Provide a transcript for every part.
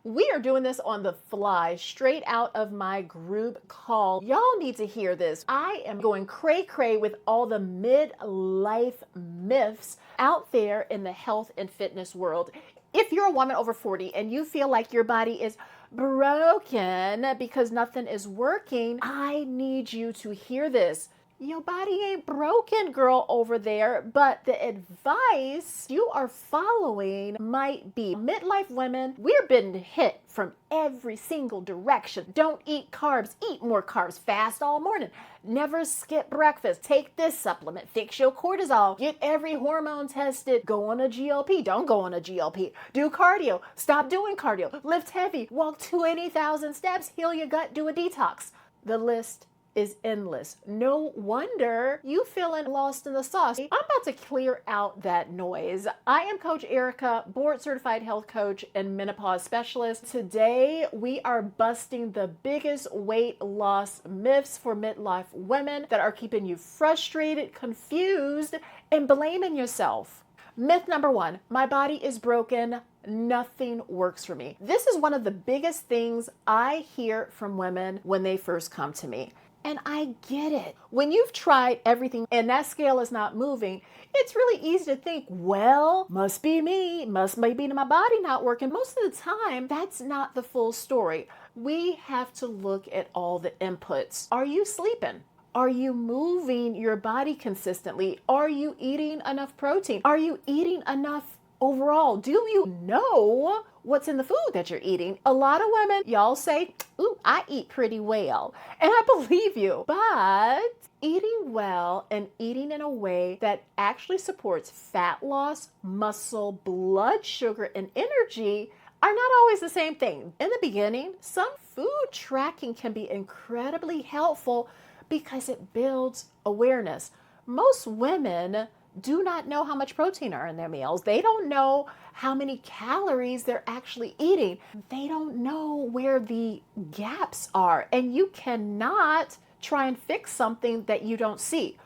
We are doing this on the fly, straight out of my group call. Y'all need to hear this. I am going cray cray with all the midlife myths out there in the health and fitness world. If you're a woman over 40 and you feel like your body is broken because nothing is working, I need you to hear this. Your body ain't broken, girl, over there, but the advice you are following might be. Midlife women, we're being hit from every single direction. Don't eat carbs, eat more carbs, fast all morning. Never skip breakfast, take this supplement, fix your cortisol, get every hormone tested, go on a GLP, don't go on a GLP, do cardio, stop doing cardio, lift heavy, walk 20,000 steps, heal your gut, do a detox. The list is endless. No wonder you feeling lost in the sauce. I'm about to clear out that noise. I am Coach Erica, board certified health coach and menopause specialist. Today, we are busting the biggest weight loss myths for midlife women that are keeping you frustrated, confused, and blaming yourself. Myth number one, my body is broken. Nothing works for me. This is one of the biggest things I hear from women when they first come to me. And I get it. When you've tried everything and that scale is not moving, it's really easy to think, well, must be me, must be my body not working. Most of the time, that's not the full story. We have to look at all the inputs. Are you sleeping? Are you moving your body consistently? Are you eating enough protein? Are you eating enough overall? Do you know what's in the food that you're eating? A lot of women, y'all say, ooh, I eat pretty well. And I believe you. But eating well and eating in a way that actually supports fat loss, muscle, blood sugar, and energy are not always the same thing. In the beginning, some food tracking can be incredibly helpful because it builds awareness. Most women do not know how much protein are in their meals. They don't know how many calories they're actually eating. They don't know where the gaps are. And you cannot try and fix something that you don't see.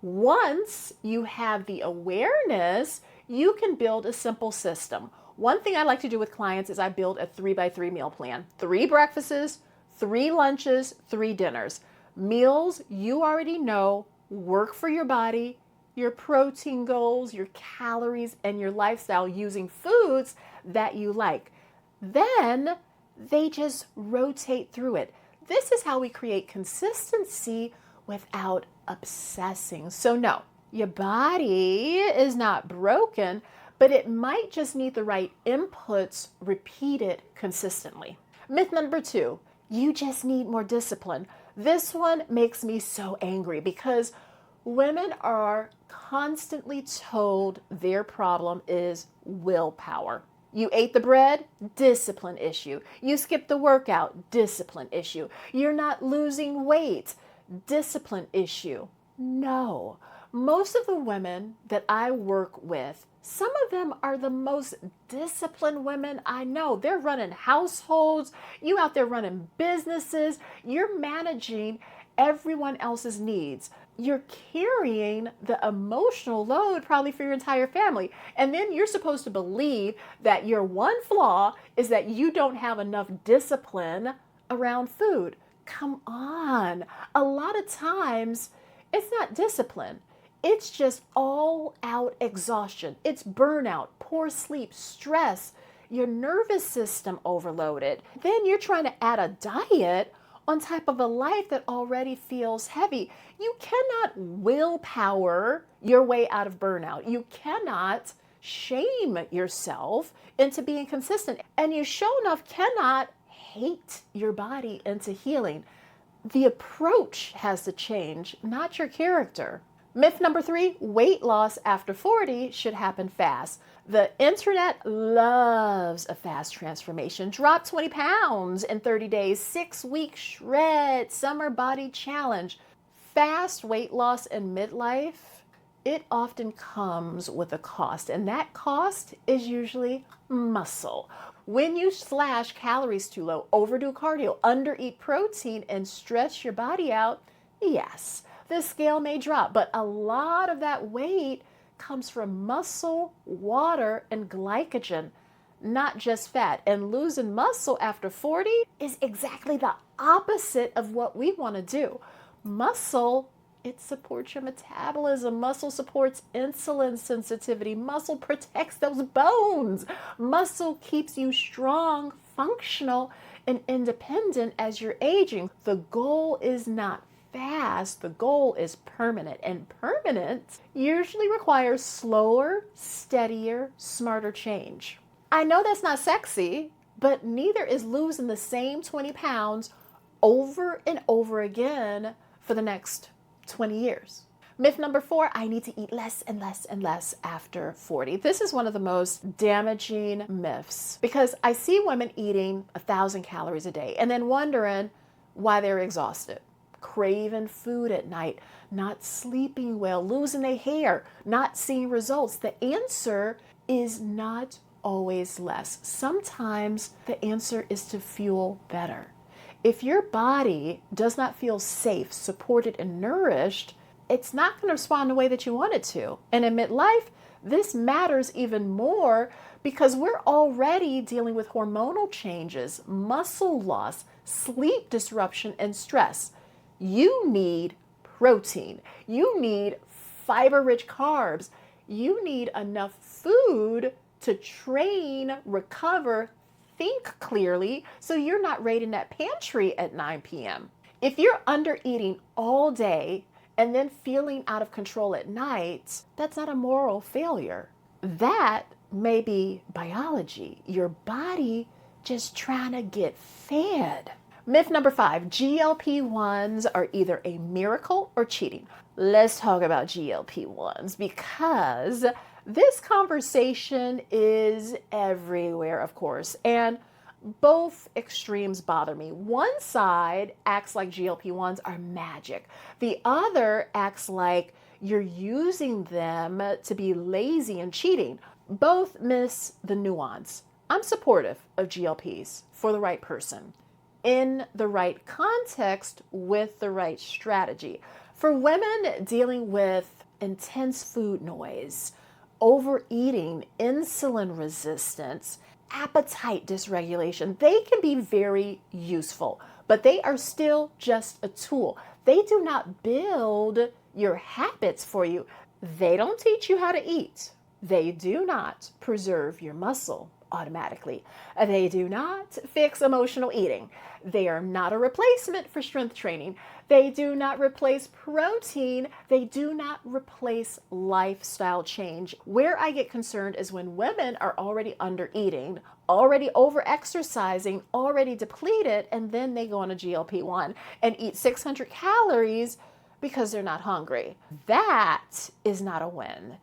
Once you have the awareness, you can build a simple system. One thing I like to do with clients is I build a 3x3 meal plan. 3 breakfasts, 3 lunches, 3 dinners. Meals you already know work for your body, your protein goals, your calories, and your lifestyle using foods that you like. Then they just rotate through it. This is how we create consistency without obsessing. So no, your body is not broken, but it might just need the right inputs repeated consistently. Myth number 2, you just need more discipline. This one makes me so angry because women are constantly told their problem is willpower. You ate the bread, discipline issue. You skipped the workout, discipline issue. You're not losing weight, discipline issue. No. Most of the women that I work with, some of them are the most disciplined women I know. They're running households, you out there running businesses, you're managing everyone else's needs. You're carrying the emotional load probably for your entire family. And then you're supposed to believe that your one flaw is that you don't have enough discipline around food. Come on. A lot of times it's not discipline. It's just all out exhaustion. It's burnout, poor sleep, stress, your nervous system overloaded. Then you're trying to add a diet on top of a life that already feels heavy. You cannot willpower your way out of burnout. You cannot shame yourself into being consistent. And you sure enough cannot hate your body into healing. The approach has to change, not your character. Myth number 3, weight loss after 40 should happen fast. The internet loves a fast transformation. Drop 20 pounds in 30 days, 6-week shred, summer body challenge. Fast weight loss in midlife, it often comes with a cost, and that cost is usually muscle. When you slash calories too low, overdo cardio, undereat protein, and stress your body out, yes, the scale may drop, but a lot of that weight comes from muscle, water, and glycogen. not just fat. And losing muscle after 40 is exactly the opposite of what we want to do. Muscle, it supports your metabolism. Muscle supports insulin sensitivity. Muscle protects those bones. Muscle keeps you strong, functional, and independent as you're aging. The goal is not fast. The goal is permanent. And permanent usually requires slower, steadier, smarter change. I know that's not sexy, but neither is losing the same 20 pounds over and over again for the next 20 years. Myth number 4, I need to eat less and less and less after 40. This is one of the most damaging myths because I see women eating 1,000 calories a day and then wondering why they're exhausted, craving food at night, not sleeping well, losing their hair, not seeing results. The answer is not always less. Sometimes the answer is to fuel better. If your body does not feel safe, supported, and nourished, it's not going to respond the way that you want it to. And in midlife, this matters even more because we're already dealing with hormonal changes, muscle loss, sleep disruption, and stress. You need protein. You need fiber-rich carbs. You need enough food to train, recover, think clearly, so you're not raiding that pantry at 9 p.m. If you're under eating all day and then feeling out of control at night, that's not a moral failure. That may be biology, your body just trying to get fed. Myth number 5, GLP-1s are either a miracle or cheating. Let's talk about GLP-1s because this conversation is everywhere, of course, and both extremes bother me. One side acts like GLP-1s are magic. The other acts like you're using them to be lazy and cheating. Both miss the nuance. I'm supportive of GLPs for the right person, in the right context, with the right strategy. For women dealing with intense food noise, overeating, insulin resistance, appetite dysregulation, they can be very useful, but they are still just a tool. They do not build your habits for you. They don't teach you how to eat. They do not preserve your muscle automatically. They do not fix emotional eating. They are not a replacement for strength training. They do not replace protein. They do not replace lifestyle change. Where I get concerned is when women are already under eating, already over exercising, already depleted, and then they go on a GLP-1 and eat 600 calories because they're not hungry. That is not a win.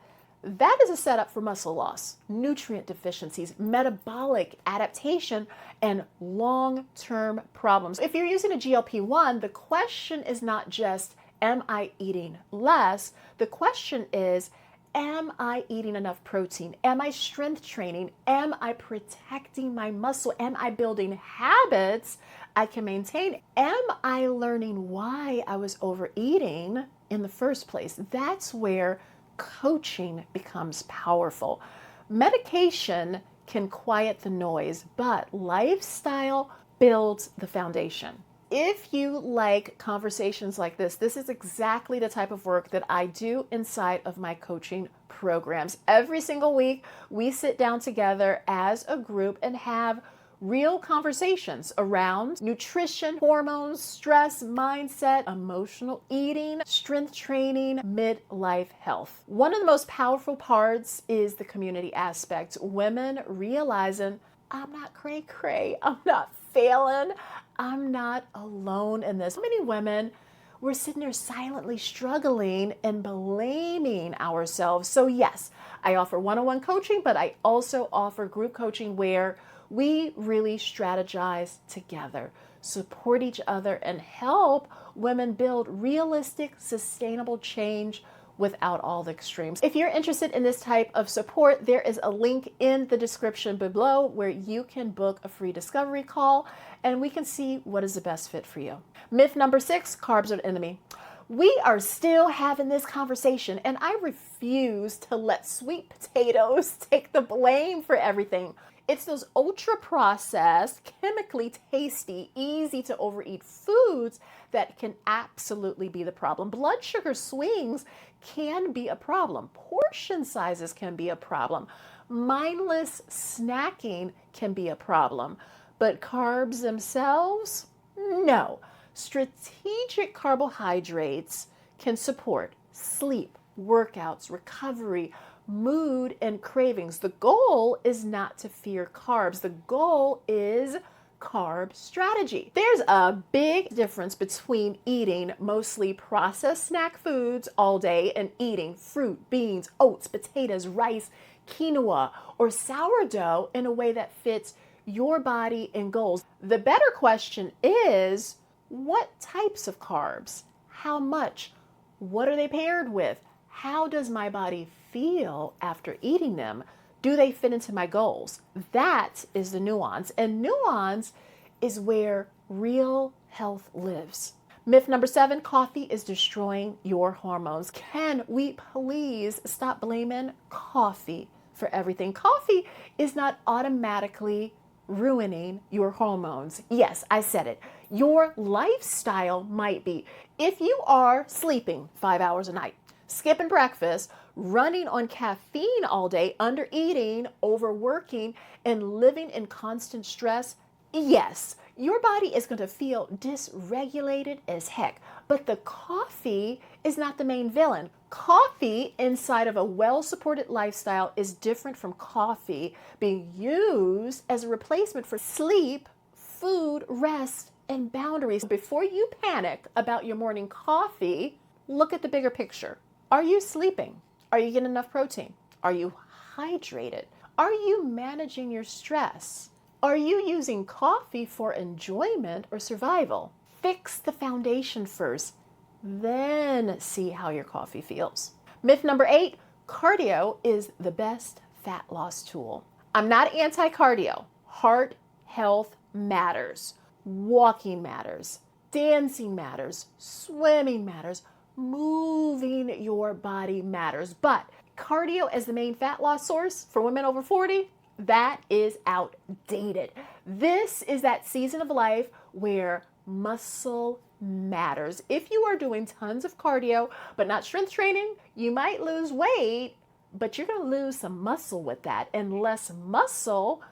That is a setup for muscle loss, nutrient deficiencies, metabolic adaptation, and long-term problems. If you're using a GLP-1, the question is not just, am I eating less? The question is, am I eating enough protein? Am I strength training? Am I protecting my muscle? Am I building habits I can maintain? Am I learning why I was overeating in the first place? That's where coaching becomes powerful. Medication can quiet the noise, but lifestyle builds the foundation. If you like conversations like this is exactly the type of work that I do inside of my coaching programs. Every single week, we sit down together as a group and have real conversations around nutrition, hormones, stress, mindset, emotional eating, strength training, midlife health. One of the most powerful parts is the community aspect. Women realizing, I'm not cray-cray, I'm not failing, I'm not alone in this. Many women, we're sitting there silently struggling and blaming ourselves. So yes, I offer one-on-one coaching, but I also offer group coaching where we really strategize together, support each other, and help women build realistic, sustainable change without all the extremes. If you're interested in this type of support, there is a link in the description below where you can book a free discovery call and we can see what is the best fit for you. Myth number 6, carbs are the enemy. We are still having this conversation and I refuse to let sweet potatoes take the blame for everything. It's those ultra processed, chemically tasty, easy to overeat foods that can absolutely be the problem. Blood sugar swings can be a problem. Portion sizes can be a problem. Mindless snacking can be a problem. But carbs themselves, no. Strategic carbohydrates can support sleep, workouts, recovery, mood, and cravings. The goal is not to fear carbs. The goal is carb strategy. There's a big difference between eating mostly processed snack foods all day and eating fruit, beans, oats, potatoes, rice, quinoa, or sourdough in a way that fits your body and goals. The better question is, what types of carbs? How much? What are they paired with? How does my body feel after eating them? Do they fit into my goals? That is the nuance. And nuance is where real health lives. Myth number 7, coffee is destroying your hormones. Can we please stop blaming coffee for everything? Coffee is not automatically ruining your hormones. Yes, I said it. Your lifestyle might be. If you are sleeping 5 hours a night, skipping breakfast, running on caffeine all day, under eating, overworking, and living in constant stress, yes, your body is going to feel dysregulated as heck. But the coffee is not the main villain. Coffee inside of a well-supported lifestyle is different from coffee being used as a replacement for sleep, food, rest, and boundaries. Before you panic about your morning coffee, look at the bigger picture. Are you sleeping? Are you getting enough protein? Are you hydrated? Are you managing your stress? Are you using coffee for enjoyment or survival? Fix the foundation first, then see how your coffee feels. Myth number 8, cardio is the best fat loss tool. I'm not anti-cardio. Heart health matters. Walking matters. Dancing matters. Swimming matters. Moving your body matters. But cardio as the main fat loss source for women over 40, that is outdated. This is that season of life where muscle matters. If you are doing tons of cardio but not strength training, you might lose weight, but you're going to lose some muscle with that. And less muscle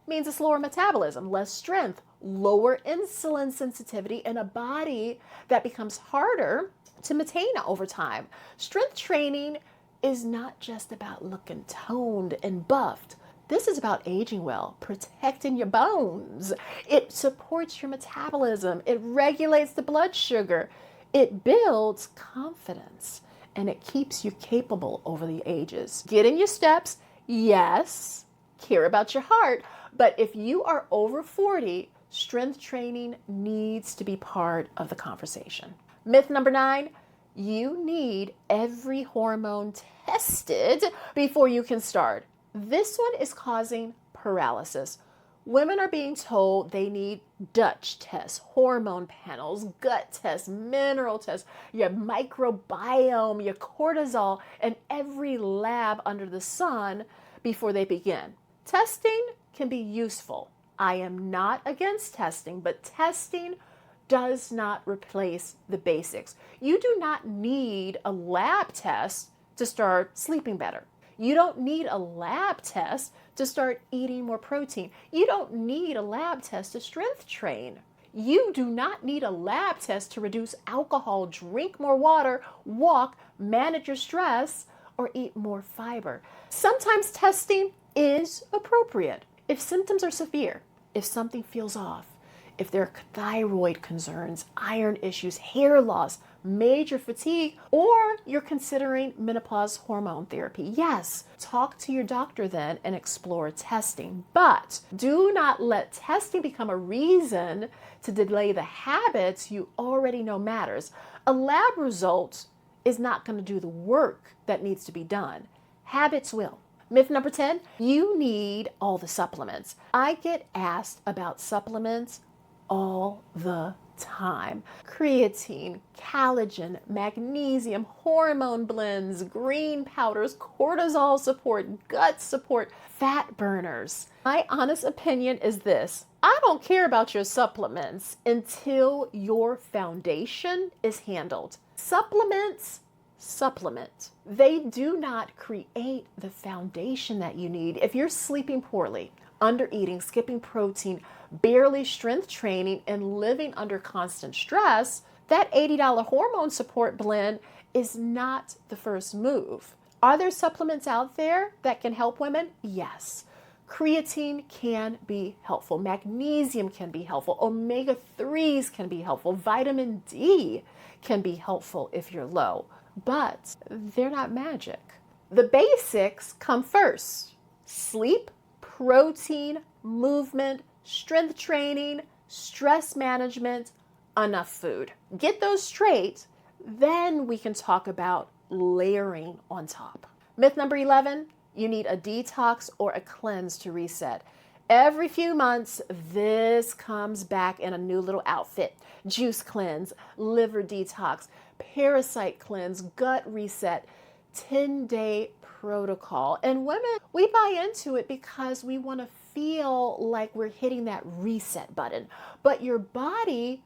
means a slower metabolism, less strength, lower insulin sensitivity, and a body that becomes harder to maintain over time. Strength training is not just about looking toned and buffed. This is about aging well, protecting your bones. It supports your metabolism. It regulates the blood sugar. It builds confidence, and it keeps you capable over the ages. Get in your steps, yes, care about your heart, but if you are over 40, strength training needs to be part of the conversation. Myth number 9, you need every hormone tested before you can start. This one is causing paralysis. Women are being told they need Dutch tests, hormone panels, gut tests, mineral tests, your microbiome, your cortisol, and every lab under the sun before they begin. Testing can be useful. I am not against testing, but testing does not replace the basics. You do not need a lab test to start sleeping better. You don't need a lab test to start eating more protein. You don't need a lab test to strength train. You do not need a lab test to reduce alcohol, drink more water, walk, manage your stress, or eat more fiber. Sometimes testing is appropriate if symptoms are severe, if something feels off, if there are thyroid concerns, iron issues, hair loss, major fatigue, or you're considering menopause hormone therapy. Yes, talk to your doctor then and explore testing. But do not let testing become a reason to delay the habits you already know matters. A lab result is not going to do the work that needs to be done. Habits will. Myth number 10, you need all the supplements. I get asked about supplements all the time. Creatine, collagen, magnesium, hormone blends, green powders, cortisol support, gut support, fat burners. My honest opinion is this: I don't care about your supplements until your foundation is handled. Supplement. They do not create the foundation that you need. If you're sleeping poorly, under eating, skipping protein, barely strength training, and living under constant stress, that $80 hormone support blend is not the first move. Are there supplements out there that can help women? Yes. Creatine can be helpful. Magnesium can be helpful. Omega-3s can be helpful. Vitamin D can be helpful if you're low, but they're not magic. The basics come first: sleep, protein, movement, strength training, stress management, enough food. Get those straight, then we can talk about layering on top. Myth number 11, you need a detox or a cleanse to reset. Every few months, this comes back in a new little outfit. Juice cleanse, liver detox, parasite cleanse, gut reset, 10-day protocol. And women, we buy into it because we want to feel like we're hitting that reset button. But your body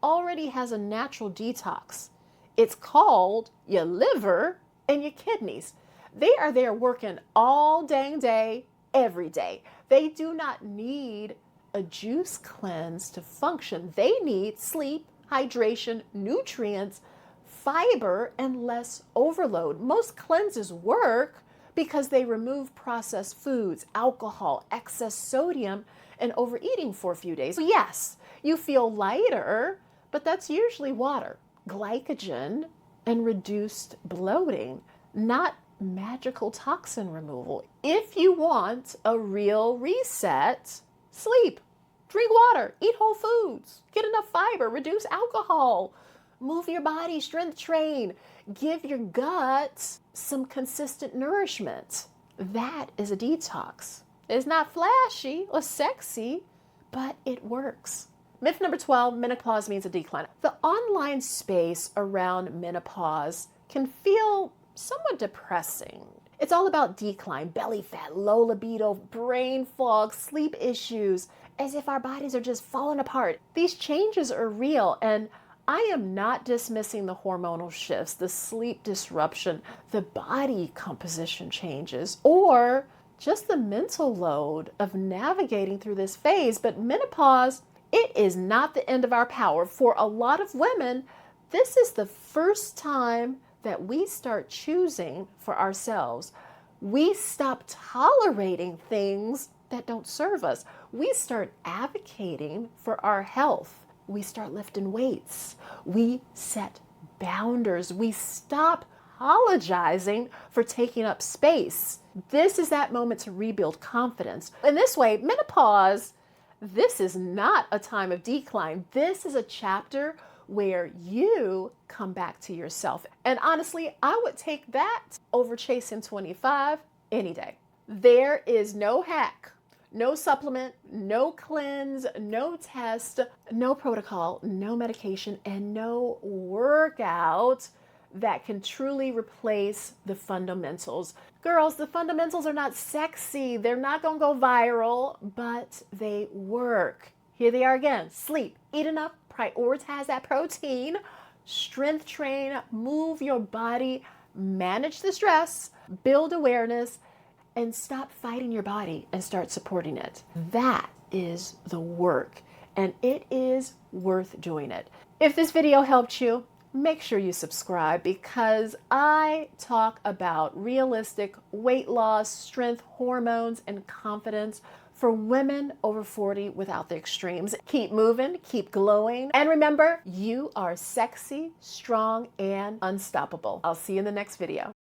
already has a natural detox. It's called your liver and your kidneys. They are there working all dang day, every day. They do not need a juice cleanse to function. They need sleep, hydration, nutrients, fiber, and less overload. Most cleanses work because they remove processed foods, alcohol, excess sodium, and overeating for a few days. So yes, you feel lighter, but that's usually water, glycogen, and reduced bloating, not magical toxin removal. If you want a real reset, sleep, drink water, eat whole foods, get enough fiber, reduce alcohol, move your body, strength train, give your gut some consistent nourishment. That is a detox. It's not flashy or sexy, but it works. Myth number 12, menopause means a decline. The online space around menopause can feel somewhat depressing. It's all about decline, belly fat, low libido, brain fog, sleep issues, as if our bodies are just falling apart. These changes are real, and I am not dismissing the hormonal shifts, the sleep disruption, the body composition changes, or just the mental load of navigating through this phase. But menopause, it is not the end of our power. For a lot of women, this is the first time that we start choosing for ourselves. We stop tolerating things that don't serve us. We start advocating for our health. We start lifting weights. We set boundaries. We stop apologizing for taking up space. This is that moment to rebuild confidence. In this way, menopause, this is not a time of decline. This is a chapter where you come back to yourself. And honestly, I would take that over chasing 25 any day. There is no hack, no supplement, no cleanse, no test, no protocol, no medication, and no workout that can truly replace the fundamentals. Girls, the fundamentals are not sexy. They're not going to go viral, but they work. Here they are again. Sleep, eat enough, prioritize that protein, strength train, move your body, manage the stress, build awareness, and stop fighting your body and start supporting it. That is the work, and it is worth doing it. If this video helped you, make sure you subscribe, because I talk about realistic weight loss, strength, hormones, and confidence for women over 40 without the extremes. Keep moving, keep glowing, and remember, you are sexy, strong, and unstoppable. I'll see you in the next video.